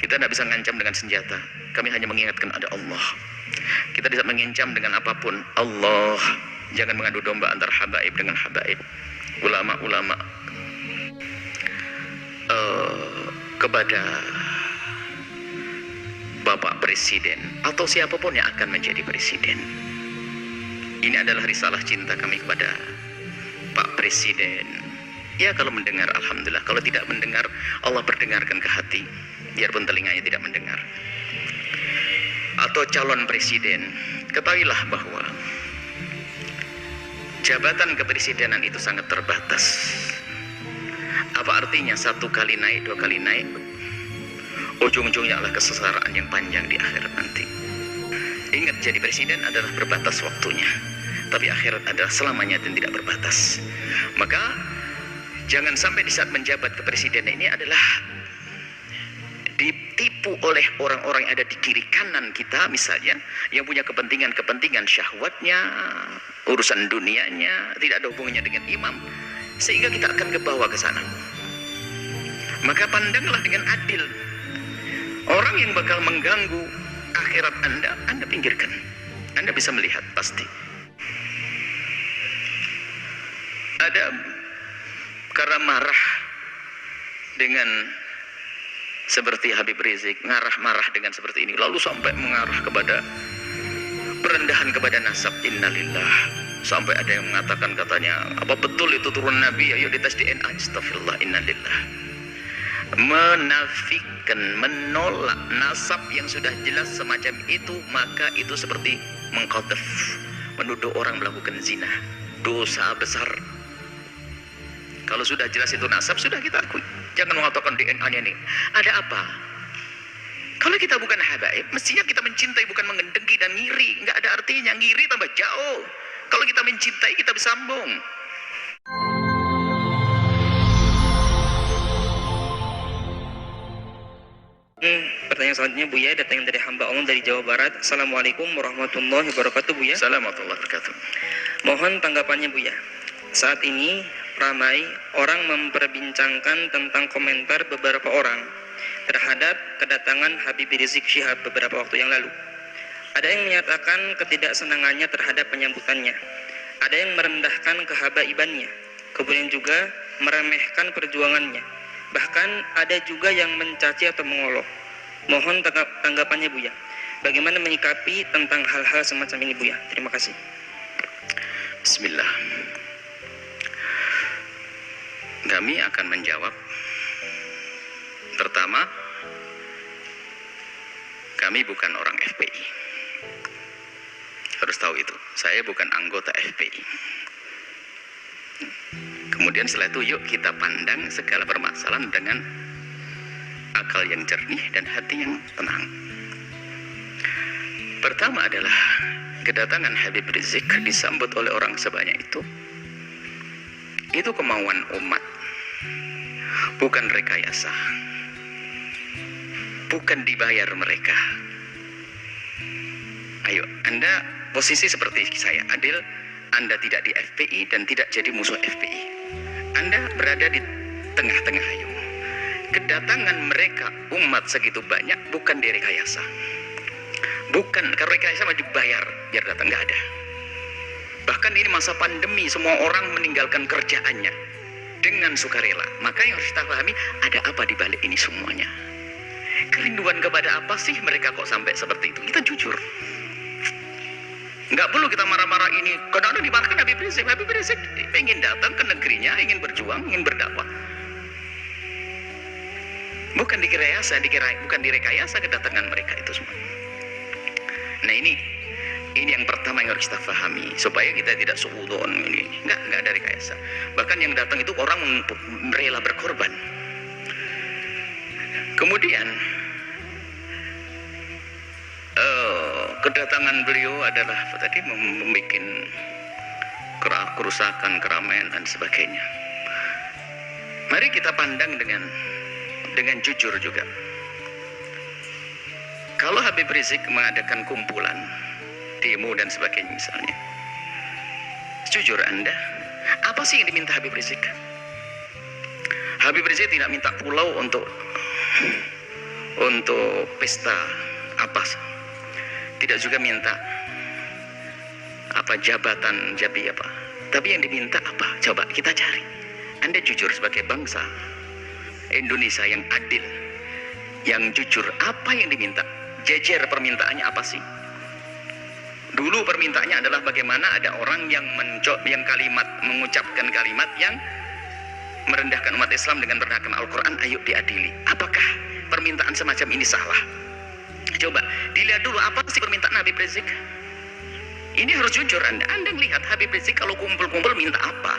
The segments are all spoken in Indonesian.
Kita tidak bisa mengancam dengan senjata. Kami hanya mengingatkan ada Allah. Kita tidak mengancam dengan apapun. Allah. Jangan mengadu domba antara habaib dengan habaib. Ulama-ulama kepada Bapak Presiden atau siapapun yang akan menjadi presiden. Ini adalah risalah cinta kami kepada Pak Presiden. Ya, kalau mendengar alhamdulillah, kalau tidak mendengar Allah perdengarkan ke hati, biarpun telinganya tidak mendengar. Atau calon presiden, ketahuilah bahwa jabatan kepresidenan itu sangat terbatas. Apa artinya satu kali naik, dua kali naik, ujung-ujungnya adalah kesengsaraan yang panjang di akhirat nanti. Ingat, jadi presiden adalah berbatas waktunya, tapi akhirat adalah selamanya dan tidak berbatas. Maka jangan sampai di saat menjabat kepresidenan ini adalah ditipu oleh orang-orang yang ada di kiri kanan kita, misalnya yang punya kepentingan syahwatnya, urusan dunianya, tidak ada hubungannya dengan imam, sehingga kita akan kebawa ke sana. Maka pandanglah dengan adil. Orang yang bakal mengganggu akhirat Anda pinggirkan. Anda bisa melihat pasti. Ada karena marah dengan seperti Habib Rizik, marah dengan seperti ini, lalu sampai mengarah kepada perendahan kepada nasab, innalillah. Sampai ada yang mengatakan katanya, apa betul itu turun Nabi? Ayo dites DNA. Astagfirullah, innalillah. Menafikan, menolak nasab yang sudah jelas semacam itu, maka itu seperti mengqadhaf, menuduh orang melakukan zina, dosa besar. Kalau sudah jelas itu nasab, sudah kita akui. Jangan mengatakan DNA-nya nih. Ada apa? Kalau kita bukan habaib, mestinya kita mencintai, bukan mengendengki dan ngiri. Nggak ada artinya, ngiri tambah jauh. Kalau kita mencintai, kita bisa sambung. Pertanyaan selanjutnya Buya, datang dari hamba Allah dari Jawa Barat. Assalamualaikum warahmatullahi wabarakatuh Buya. Assalamualaikum warahmatullahi wabarakatuh. Mohon tanggapannya Buya. Saat ini ramai orang memperbincangkan tentang komentar beberapa orang terhadap kedatangan Habib Rizik Syihab beberapa waktu yang lalu. Ada yang menyatakan ketidaksenangannya terhadap penyambutannya. Ada yang merendahkan kehabaibannya. Kemudian juga meremehkan perjuangannya. Bahkan ada juga yang mencaci atau mengolok. Mohon tanggapannya Buya. Bagaimana menyikapi tentang hal-hal semacam ini Buya? Terima kasih. Bismillah. Kami akan menjawab. Pertama, kami bukan orang FPI. Harus tahu itu. Saya bukan anggota FPI. Kemudian setelah itu yuk kita pandang segala permasalahan dengan akal yang jernih dan hati yang tenang. Pertama adalah kedatangan Habib Rizik disambut oleh orang sebanyak itu. Itu kemauan umat, bukan rekayasa, bukan dibayar mereka. Ayo, Anda posisi seperti saya, adil. Anda tidak di FPI dan tidak jadi musuh FPI. Anda berada di tengah-tengah. Ayo, kedatangan mereka umat segitu banyak bukan direkayasa. Bukan, kalau rekayasa mah dibayar biar datang, nggak ada. Bahkan ini masa pandemi, semua orang meninggalkan kerjaannya dengan sukarela. Maka yang harus kita pahami, ada apa di balik ini semuanya? Kerinduan kepada apa sih mereka kok sampai seperti itu? Kita jujur. Nggak perlu kita marah-marah ini. Kadang-kadang dimarahkan Habib Rizik. Habib Rizik ingin datang ke negerinya, ingin berjuang, ingin berdakwah. Bukan bukan direkayasa kedatangan mereka itu semua. Nah ini yang pertama yang harus kita pahami, supaya kita tidak suudon ini. Nggak ada rekayasa. Bahkan yang datang itu orang rela berkorban. Kemudian kedatangan beliau adalah tadi membuat kerusakan, keramaian dan sebagainya. Mari kita pandang dengan jujur juga. Kalau Habib Rizik mengadakan kumpulan, demo dan sebagainya misalnya, jujur Anda, apa sih yang diminta Habib Rizik? Habib Rizik tidak minta pulau untuk untuk pesta apa, tidak juga minta apa jabatan jabi apa, tapi yang diminta apa? Coba kita cari. Anda jujur sebagai bangsa Indonesia yang adil, yang jujur, apa yang diminta? Jejer permintaannya apa sih? Dulu permintaannya adalah bagaimana ada orang yang mengucapkan kalimat yang merendahkan umat Islam dengan merendahkan Al-Quran, ayo diadili. Apakah permintaan semacam ini salah? Coba dilihat dulu apa sih permintaan Habib Rizik. Ini harus jujur. Anda lihat Habib Rizik kalau kumpul-kumpul minta apa?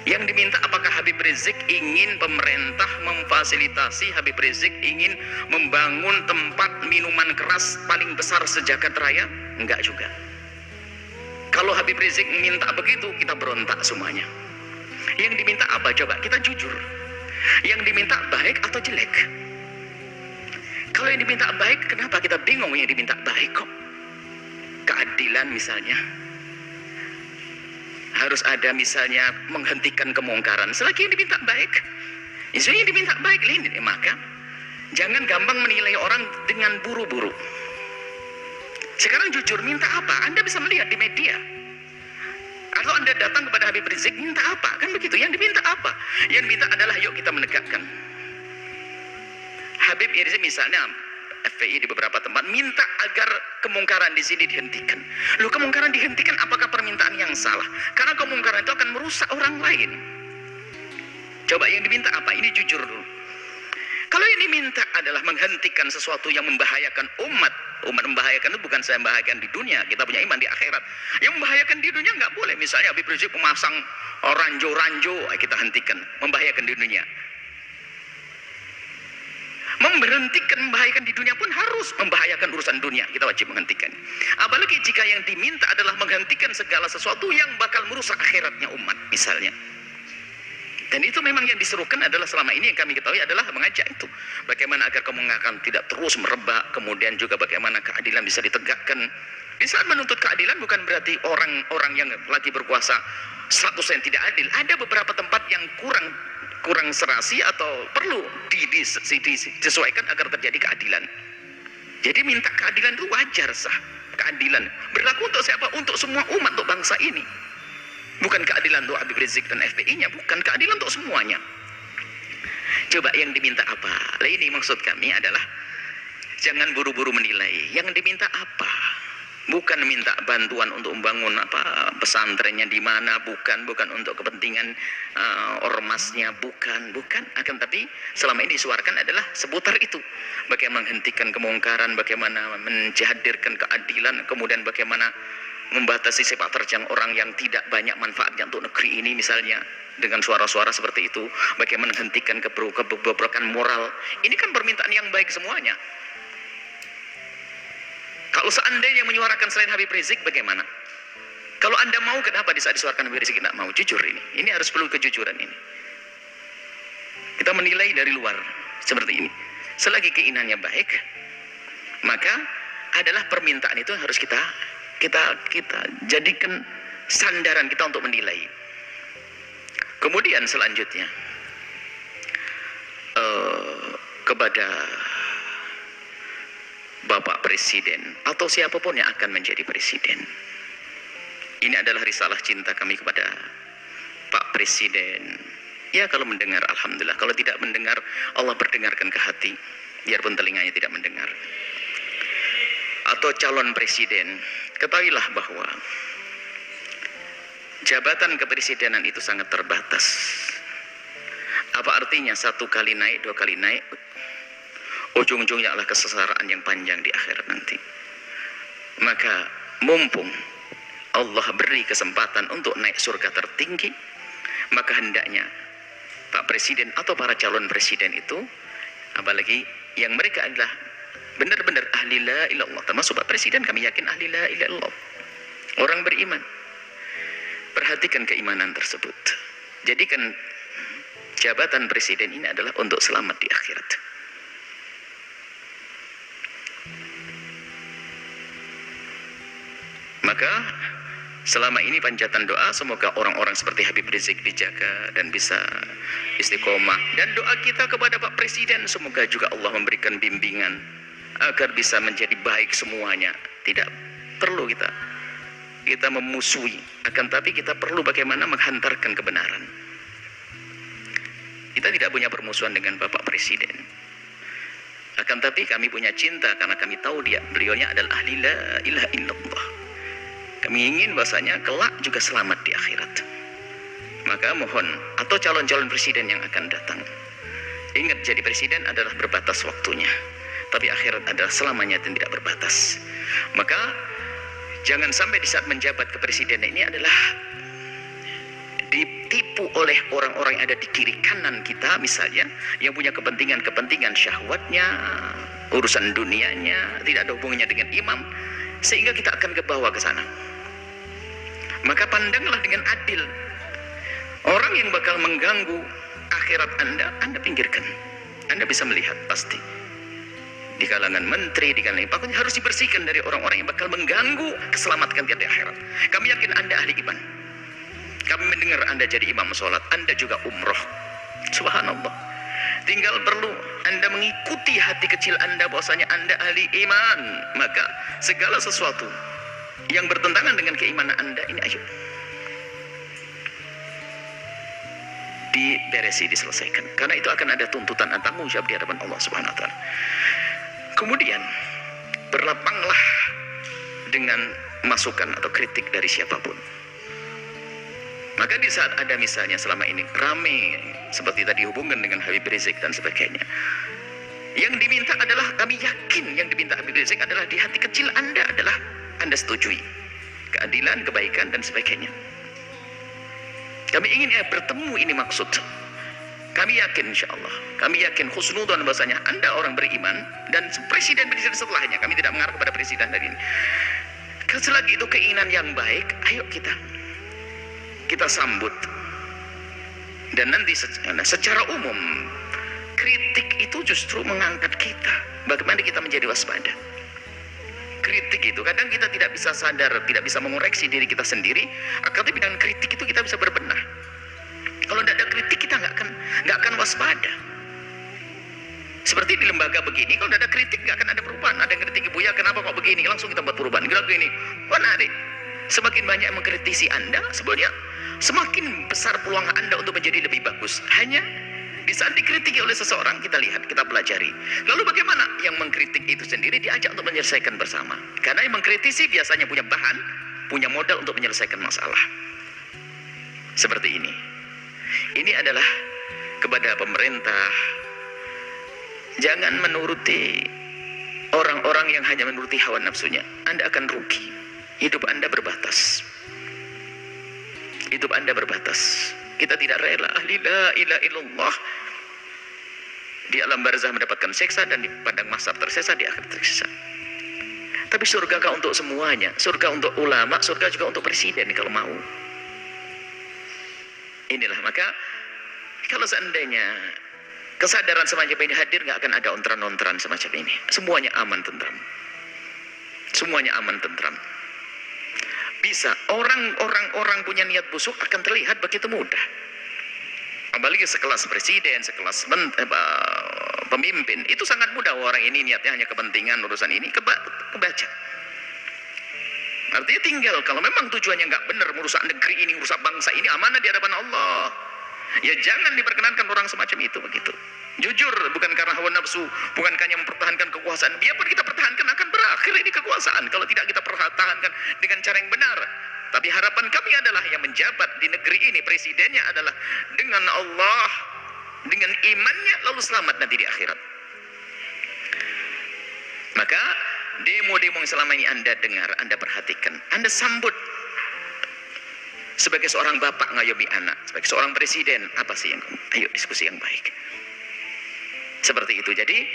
Yang diminta apakah Habib Rizik ingin pemerintah memfasilitasi, Habib Rizik ingin membangun tempat minuman keras paling besar sejagat raya? Enggak juga. Kalau Habib Rizik minta begitu, kita berontak semuanya. Yang diminta apa? Coba kita jujur. Yang diminta baik atau jelek? Kalau yang diminta baik, kenapa kita bingung yang diminta baik kok? Keadilan misalnya. Harus ada misalnya menghentikan kemungkaran. Selagi yang diminta baik, yang diminta baik ini, maka jangan gampang menilai orang dengan buru-buru. Sekarang jujur, minta apa? Anda bisa melihat di media. Atau Anda datang kepada Habib Rizik, minta apa? Kan begitu. Yang diminta apa? Yang diminta adalah yuk kita menegakkan. Habib Rizik misalnya FPI di beberapa tempat minta agar kemungkaran di sini dihentikan. Loh, kemungkaran dihentikan apakah permintaan yang salah? Karena kemungkaran itu akan merusak orang lain. Coba yang diminta apa? Ini jujur dulu. Kalau yang diminta adalah menghentikan sesuatu yang membahayakan umat membahayakan itu bukan saya membahayakan di dunia, kita punya iman di akhirat. Yang membahayakan di dunia nggak boleh. Misalnya Habib Rizik memasang ranjo-ranjo, kita hentikan, membahayakan di dunia. Memberhentikan membahayakan di dunia pun harus membahayakan urusan dunia, kita wajib menghentikan. Apalagi jika yang diminta adalah menghentikan segala sesuatu yang bakal merusak akhiratnya umat misalnya. Dan itu memang yang diserukan adalah selama ini yang kami ketahui adalah mengajak itu. Bagaimana agar kemungkaran tidak terus merebak, kemudian juga bagaimana keadilan bisa ditegakkan. Di saat menuntut keadilan bukan berarti orang-orang yang lagi berkuasa 100% tidak adil. Ada beberapa tempat yang kurang serasi atau perlu disesuaikan agar terjadi keadilan. Jadi minta keadilan itu wajar, sah. Keadilan berlaku untuk siapa? Untuk semua umat, untuk bangsa ini. Bukan keadilan untuk Habib Rizik dan FPI-nya, bukan, keadilan untuk semuanya. Coba yang diminta apa? Nah, ini maksud kami adalah jangan buru-buru menilai. Yang diminta apa? Bukan minta bantuan untuk membangun pesantrennya di mana, bukan untuk kepentingan ormasnya, bukan, akan tapi selama ini disuarakan adalah seputar itu. Bagaimana menghentikan kemungkaran, bagaimana menhadirkan keadilan, kemudian bagaimana membatasi sepak terjang orang yang tidak banyak manfaatnya untuk negeri ini misalnya dengan suara-suara seperti itu. Bagaimana menghentikan kebobrokan moral. Ini kan permintaan yang baik semuanya. Kalau seandainya menyuarakan selain Habib Rizik, bagaimana? Kalau Anda mau, kenapa di saat disuarakan Habib Rizik tidak mau? Jujur ini. Ini harus perlu kejujuran ini. Kita menilai dari luar seperti ini. Selagi keinginannya baik, maka adalah permintaan itu harus kita jadikan sandaran kita untuk menilai. Kemudian selanjutnya kepada Bapak Presiden atau siapapun yang akan menjadi presiden. Ini adalah risalah cinta kami kepada Pak Presiden. Ya, kalau mendengar alhamdulillah, kalau tidak mendengar Allah perdengarkan ke hati, biarpun telinganya tidak mendengar. Atau calon presiden, ketahuilah bahwa jabatan kepresidenan itu sangat terbatas. Apa artinya satu kali naik, dua kali naik, ujung-ujungnya adalah kesengsaraan yang panjang di akhirat nanti. Maka mumpung Allah beri kesempatan untuk naik surga tertinggi, maka hendaknya Pak Presiden atau para calon presiden itu, apalagi yang mereka adalah benar-benar ahli la ilallah, termasuk Pak Presiden kami yakin ahli la ilallah, orang beriman. Perhatikan keimanan tersebut. Jadikan jabatan presiden ini adalah untuk selamat di akhirat. Maka Selama ini panjatan doa, semoga orang-orang seperti Habib Rizik dijaga dan bisa istiqomah. Dan doa kita kepada Pak Presiden, semoga juga Allah memberikan bimbingan agar bisa menjadi baik semuanya. Tidak perlu kita memusuhi, akan tapi kita perlu bagaimana menghantarkan kebenaran. Kita tidak punya permusuhan dengan Bapak Presiden, akan tapi kami punya cinta karena kami tahu beliaunya adalah ahli la ilaha illallah. Kami ingin bahasanya kelak juga selamat di akhirat. Maka mohon, atau calon-calon presiden yang akan datang, ingat, jadi presiden adalah berbatas waktunya, tapi akhirat adalah selamanya dan tidak berbatas. Maka jangan sampai di saat menjabat kepresidenan ini adalah ditipu oleh orang-orang yang ada di kiri kanan kita, misalnya, yang punya kepentingan syahwatnya, urusan dunianya, tidak ada hubungannya dengan imam, sehingga kita akan ke bawah ke sana. Maka pandanglah dengan adil. Orang yang bakal mengganggu akhirat Anda pinggirkan. Anda bisa melihat pasti di kalangan menteri, di kalangan pokoknya harus dibersihkan dari orang-orang yang bakal mengganggu keselamatan kita di akhirat. Kami yakin Anda ahli iman. Kami mendengar Anda jadi imam sholat, Anda juga umroh. Subhanallah. Tinggal perlu Anda mengikuti hati kecil Anda bahwasanya Anda ahli iman. Maka segala sesuatu yang bertentangan dengan keimanan Anda ini, ayo diberesi, diselesaikan. Karena itu akan ada tuntutan dan tanggung jawab di hadapan Allah Subhanahu wa taala. Kemudian berlapanglah dengan masukan atau kritik dari siapapun. Maka di saat ada misalnya selama ini rame seperti tadi hubungan dengan Habib Rizik dan sebagainya, yang diminta adalah, kami yakin yang diminta Habib Rizik adalah di hati kecil Anda adalah Anda setujui keadilan, kebaikan dan sebagainya. Kami ingin bertemu, ini maksud. Kami yakin insya Allah, kami yakin husnudzon bahasanya Anda orang beriman dan presiden setelahnya. Kami tidak mengarah kepada presiden dari ini. Selagi itu keinginan yang baik, ayo kita sambut. Dan nanti secara umum kritik itu justru mengangkat kita. Bagaimana kita menjadi waspada. Kritik itu kadang kita tidak bisa sadar, tidak bisa mengoreksi diri kita sendiri. Tapi dengan kritik itu kita bisa berbenah. Kalau tidak ada kritik kita nggak akan waspada. Seperti di lembaga begini, kalau tidak ada kritik nggak akan ada perubahan. Ada yang kritik, Buya kenapa kok begini, langsung kita buat perubahan. Kita begini, adik, semakin banyak yang mengkritisi Anda, sebenarnya semakin besar peluang Anda untuk menjadi lebih bagus. Hanya di saat dikritiki oleh seseorang, kita lihat, kita pelajari. Lalu bagaimana? Yang mengkritik itu sendiri diajak untuk menyelesaikan bersama. Karena yang mengkritisi biasanya punya bahan, punya modal untuk menyelesaikan masalah. Seperti ini. Ini adalah kepada pemerintah. Jangan menuruti orang-orang yang hanya menuruti hawa nafsunya. Anda akan rugi. Hidup Anda berbatas. Hidup Anda berbatas. Kita tidak rela ahli la ilaha illallah di alam barzah mendapatkan seksa dan di padang mahsyar tersiksa, di akhir tersiksa. Tapi surga kah untuk semuanya? Surga untuk ulama, surga juga untuk presiden kalau mau. Inilah, maka kalau seandainya kesadaran semacam ini hadir, nggak akan ada ontran-ontran semacam ini. Semuanya aman tentram. Semuanya aman tentram. Bisa orang punya niat busuk akan terlihat begitu mudah. Apalagi sekelas presiden, sekelas pemimpin, itu sangat mudah. Orang ini niatnya hanya kepentingan urusan ini, kebaca. Artinya tinggal kalau memang tujuannya nggak benar, merusak negeri ini, merusak bangsa ini, amanah di hadapan Allah. Ya jangan diperkenankan orang semacam itu begitu. Jujur, bukan karena hawa nafsu, bukan hanya mempertahankan kekuasaan. Biarpun kita pertahankan akan berakhir ini kekuasaan kalau tidak kita pertahankan dengan cara yang benar. Tapi harapan kami adalah yang menjabat di negeri ini, presidennya adalah dengan Allah, dengan imannya, lalu selamat nanti di akhirat. Maka demo-demo yang selama ini Anda dengar, Anda perhatikan, Anda sambut. Sebagai seorang bapak ngayomi anak, sebagai seorang presiden, apa sih yang ayo diskusi yang baik. Seperti itu. Jadi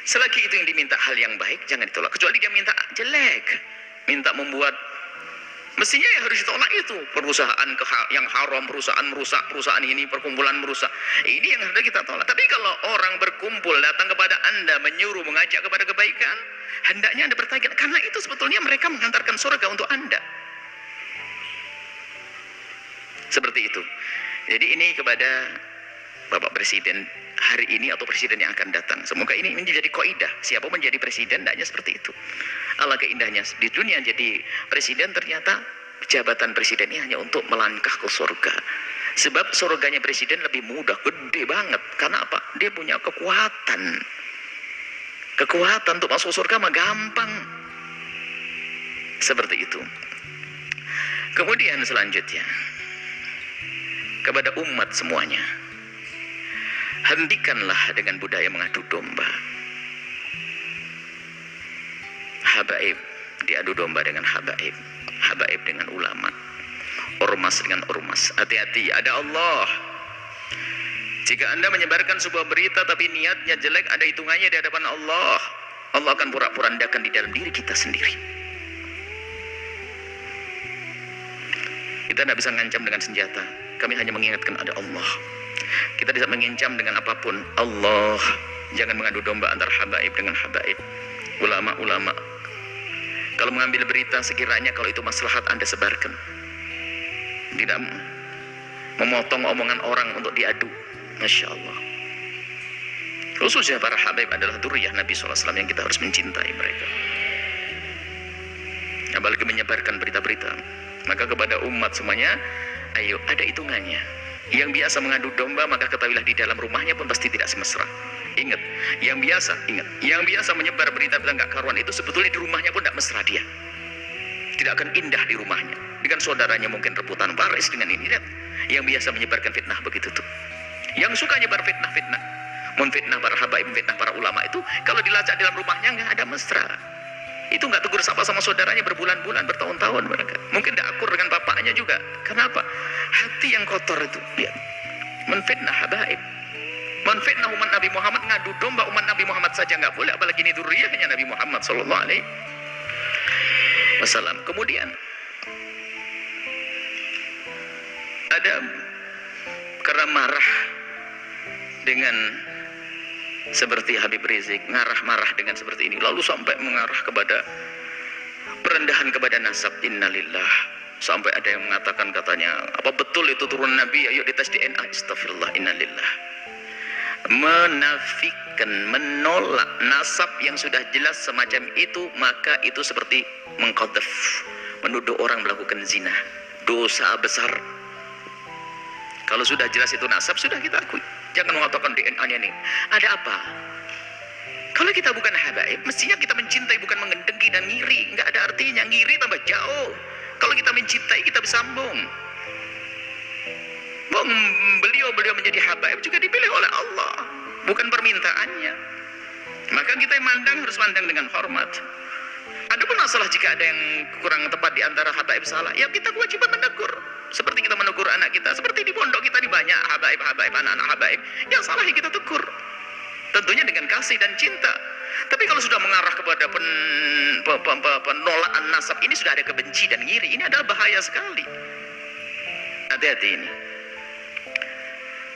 selagi itu yang diminta hal yang baik, jangan ditolak. Kecuali dia minta jelek, minta membuat, mestinya ya harus ditolak itu. Perusahaan yang haram, perusahaan merusak, perusahaan ini, perkumpulan merusak. Ini yang harus kita tolak. Tapi kalau orang berkumpul datang kepada Anda, menyuruh, mengajak kepada kebaikan, hendaknya Anda bertanya, karena itu sebetulnya mereka menghantarkan surga untuk Anda. Seperti itu. Jadi ini kepada Bapak Presiden hari ini atau presiden yang akan datang. Semoga ini menjadi kaidah. Siapa menjadi presiden, hendaknya seperti itu. Alangkah indahnya di dunia jadi presiden, ternyata jabatan presiden ini hanya untuk melangkah ke surga. Sebab surganya presiden lebih mudah, gede banget. Karena apa? Dia punya kekuatan. Kekuatan untuk masuk surga mah gampang. Seperti itu. Kemudian selanjutnya, kepada umat semuanya, hentikanlah dengan budaya mengadu domba. Habaib diadu domba dengan habaib, habaib dengan ulama, ormas dengan ormas. Hati-hati, ada Allah. Jika Anda menyebarkan sebuah berita tapi niatnya jelek, ada hitungannya di hadapan Allah. Allah akan porak-porandakan di dalam diri kita sendiri. Kita tidak bisa mengancam dengan senjata. Kami hanya mengingatkan ada Allah. Kita bisa mengincam dengan apapun. Allah. Jangan mengadu domba antara habaib dengan habaib, ulama-ulama. Kalau mengambil berita, sekiranya kalau itu maslahat, Anda sebarkan. Tidak memotong omongan orang untuk diadu. Masya Allah. Khususnya para habaib adalah dzurriyyah Nabi SAW yang kita harus mencintai mereka. Apalagi menyebarkan berita-berita. Maka kepada umat semuanya, ayo, ada hitungannya. Yang biasa mengadu domba, maka ketahuilah di dalam rumahnya pun pasti tidak semesra. Ingat, yang biasa menyebar berita-berita nggak karuan itu sebetulnya di rumahnya pun tidak mesra dia. Tidak akan indah di rumahnya. Dengan saudaranya mungkin rebutan waris dengan ini. Lihat, yang biasa menyebarkan fitnah begitu tuh. Yang suka nyebar fitnah-fitnah, memfitnah para habaib, memfitnah para ulama itu, kalau dilacak dalam rumahnya nggak ada mesra. Itu nggak tegur sapa sama saudaranya berbulan-bulan, bertahun-tahun mereka. Mungkin tidak akur dengan bapaknya juga. Kenapa? Hati yang kotor itu. Lihat, menfitnah habaib, menfitnah umat Nabi Muhammad, ngadu domba umat Nabi Muhammad saja nggak boleh, apalagi ini dzurriyyahnya Nabi Muhammad sallallahu alaihi wasallam. Kemudian ada karena marah dengan seperti Habib Rizik, marah dengan seperti ini, lalu sampai mengarah kepada perendahan kepada nasab. Innalillah. Sampai ada yang mengatakan, katanya, apa betul itu turun Nabi? Ayo dites DNA. Astagfirullah, innalillah. Menafikan, menolak nasab yang sudah jelas semacam itu, maka itu seperti mengqadzaf, menuduh orang melakukan zina, dosa besar. Kalau sudah jelas itu nasab, sudah kita akui. Jangan mengatakan DNA-nya nih. Ada apa? Kalau kita bukan habaib, mestinya kita mencintai, bukan mengendengki dan ngiri. Nggak ada artinya. Ngiri tambah jauh. Kalau kita mencintai, kita bersambung. Beliau menjadi habaib juga dipilih oleh Allah, bukan permintaannya. Maka kita yang mandang harus mandang dengan hormat. Adapun masalah jika ada yang kurang tepat di antara habaib salah, ya kita kewajiban menegur. Seperti kita menegur anak kita, seperti di pondok kita di banyak habaib, anak-anak habaib yang salah, ya kita tegur. Tentunya dengan kasih dan cinta. Tapi kalau sudah mengarah kepada penolakan nasab, ini sudah ada kebenci dan ngiri. Ini adalah bahaya sekali. Hati-hati ini.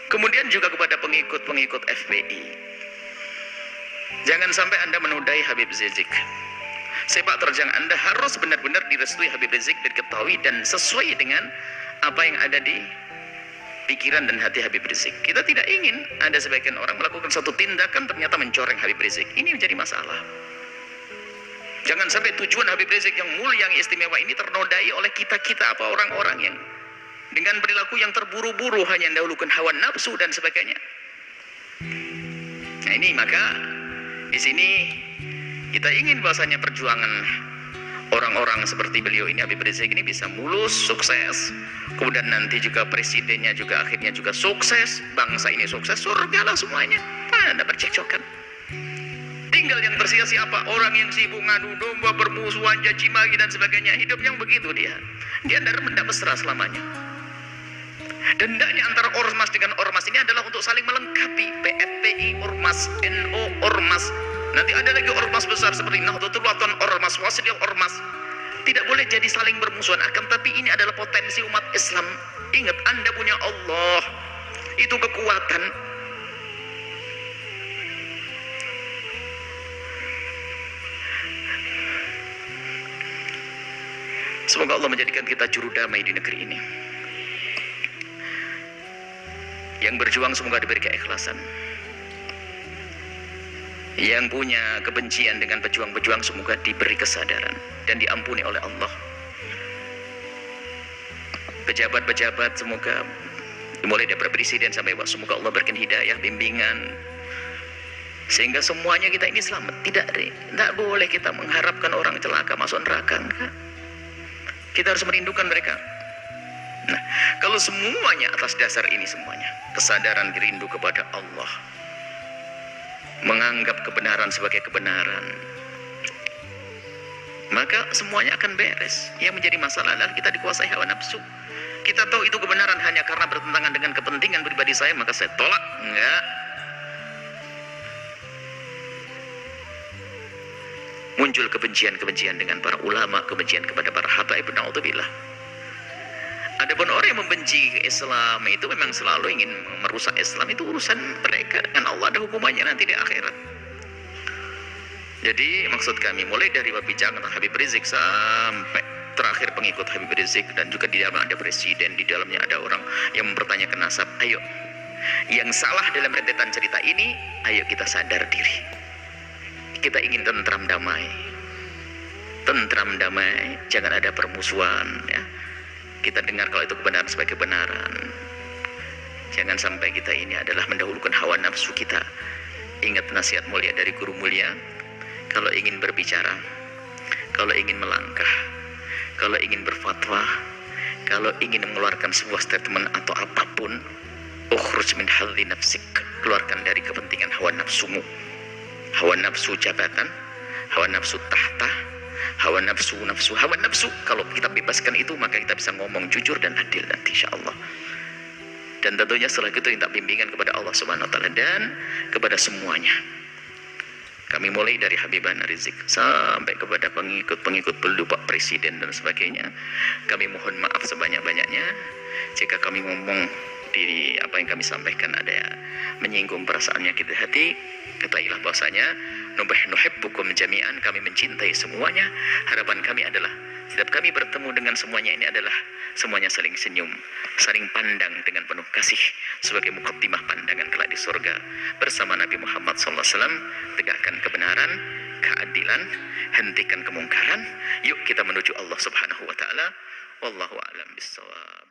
Kemudian juga kepada pengikut FPI. Jangan sampai Anda menodai Habib Rizik. Sepak terjang Anda harus benar-benar direstui Habib Rizik, diketahui dan sesuai dengan apa yang ada di pikiran dan hati Habib Rizik. Kita tidak ingin ada sebagian orang melakukan satu tindakan ternyata mencoreng Habib Rizik. Ini menjadi masalah. Jangan sampai tujuan Habib Rizik yang mulia, yang istimewa ini ternodai oleh kita-kita, apa orang-orang yang dengan perilaku yang terburu-buru, hanya mendahulukan hawa nafsu dan sebagainya. Nah ini, maka di sini kita ingin bahasanya perjuangan orang-orang seperti beliau ini, Habib Rizik ini, bisa mulus, sukses. Kemudian nanti juga presidennya juga akhirnya juga sukses, bangsa ini sukses, surga lah semuanya. Ada percekcokan. Tinggal yang tersisa siapa? Orang yang sibuk ngadu domba, bermusuhan, caci maki dan sebagainya. Hidupnya begitu dia. Dia tidak mesra selamanya. Dan hendaknya antara ormas dengan ormas ini adalah untuk saling melengkapi. PFPI ormas, NU ormas. Nanti ada lagi ormas besar seperti Nahdlatul Wathon ormas, Wasidiyah ormas. Tidak boleh jadi saling bermusuhan. Akan tapi ini adalah potensi umat Islam. Ingat, Anda punya Allah. Itu kekuatan. Semoga Allah menjadikan kita juru damai di negeri ini. Yang berjuang semoga diberi keikhlasan. Yang punya kebencian dengan pejuang-pejuang semoga diberi kesadaran dan diampuni oleh Allah. Pejabat-pejabat semoga mulai dari presiden sampai bawah semoga Allah berikan hidayah, bimbingan, sehingga semuanya kita ini selamat. Tidak boleh kita mengharapkan orang celaka masuk neraka, enggak. Kita harus merindukan mereka. Nah, kalau semuanya atas dasar ini semuanya, kesadaran rindu kepada Allah, menganggap kebenaran sebagai kebenaran, maka semuanya akan beres. Yang menjadi masalah adalah kita dikuasai hawa nafsu. Kita tahu itu kebenaran hanya karena bertentangan dengan kepentingan pribadi saya, maka saya tolak. Enggak. Muncul kebencian-kebencian dengan para ulama, kebencian kepada para habaib, na'udzubillah. Adapun orang yang membenci Islam itu memang selalu ingin merusak Islam, itu urusan mereka dengan Allah, ada hukumannya nanti di akhirat. Jadi maksud kami mulai dari pembicaraan tentang Habib Rizik sampai terakhir pengikut Habib Rizik, dan juga di dalam ada presiden, di dalamnya ada orang yang mempertanyakan nasab. Ayo, yang salah dalam rentetan cerita ini, ayo kita sadar diri. Kita ingin tentram damai, jangan ada permusuhan, ya. Kita dengar kalau itu kebenaran sebagai kebenaran. Jangan sampai kita ini adalah mendahulukan hawa nafsu kita. Ingat nasihat mulia dari guru mulia, kalau ingin berbicara, kalau ingin melangkah, kalau ingin berfatwa, kalau ingin mengeluarkan sebuah statement atau apapun, ukhruj min hadzi nafsik, keluarkan dari kepentingan hawa nafsumu. Hawa nafsu jabatan, hawa nafsu tahta, hawa nafsu. Kalau kita bebaskan itu, maka kita bisa ngomong jujur dan adil nanti insyaallah. Dan tentunya setelah itu minta bimbingan kepada Allah Subhanahu wa taala dan kepada semuanya. Kami mulai dari Habibah Rizik sampai kepada pengikut beliau, Pak Presiden dan sebagainya. Kami mohon maaf sebanyak-banyaknya jika kami ngomong di apa yang kami sampaikan ada menyinggung perasaannya kita hati. Ketahuilah bahwasanya nuhibbukum jami'an, kami mencintai semuanya. Harapan kami adalah setiap kami bertemu dengan semuanya ini adalah semuanya saling senyum, saling pandang dengan penuh kasih sebagai muqaddimah pandangan kelak di surga bersama Nabi Muhammad SAW. Tegakkan kebenaran, keadilan, hentikan kemungkaran. Yuk kita menuju Allah Subhanahu wa taala. Wallahu a'lam bissawab.